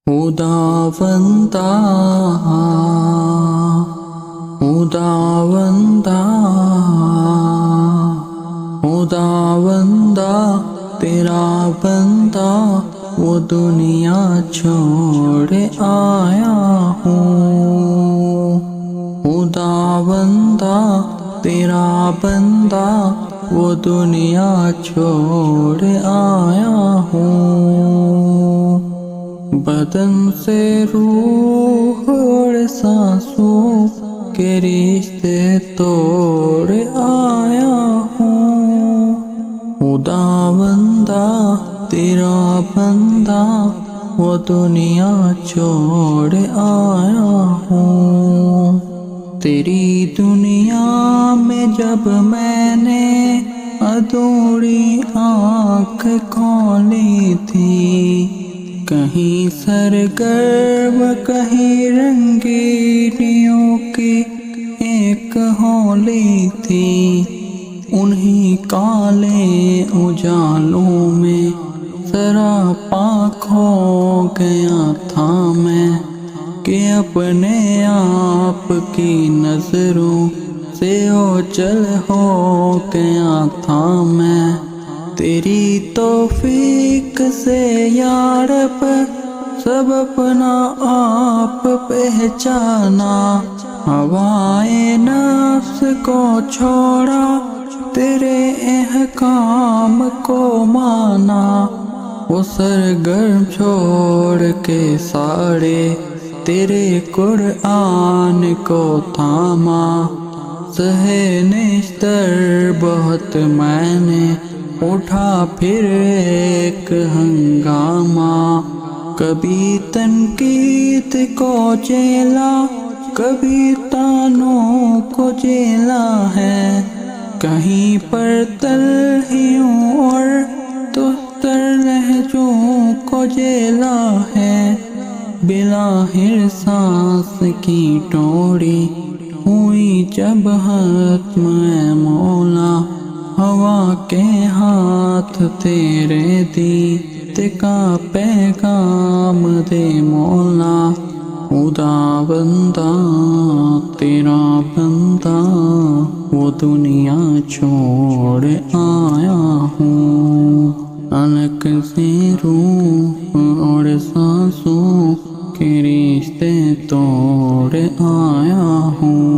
خداوندا خداوندا خداوندا تیرا بندہ وہ دنیا چھوڑ آیا ہوں۔ خداوندا تیرا بندہ وہ دنیا چھوڑ آیا ہوں۔ بدن سے روح اور سانسوں کے رشتے توڑ آیا ہوں۔ خداوندا تیرا بندہ وہ دنیا چھوڑ آیا ہوں۔ تیری دنیا میں جب میں نے ادھوری آنکھ کھولی تھی، کہیں سرگرم کہیں رنگینیوں کی ایک ہولی تھی، انہی کالے اجالوں میں سراپا کھو گیا تھا میں، کہ اپنے آپ کی نظروں سے اوجھل ہو گیا تھا میں۔ تیری توفیق سے یا رب سب اپنا آپ پہچانا، ہوائے نفس کو چھوڑا تیرے احکام کو مانا، وہ سرگرم چھوڑ کے سارے تیرے قرآن کو تھاما۔ سہے نشتر بہت میں نے اٹھا پھر ایک ہنگامہ، کبھی تنقید کو جیلا کبھی تانوں کو جیلا ہے، کہیں پر تلخیوں اور تستر لہجوں کو جیلا ہے۔ بلاخر سانس کی ٹوڑی ہوئی جب ختم اے مولا، ہوا کے ہاتھ تیرے دیتے کا پیغام دے مولا۔ خداوندا تیرا بندہ وہ دنیا چھوڑ آیا ہوں، الگ سے روح اور سانسوں کے رشتے توڑ آیا ہوں۔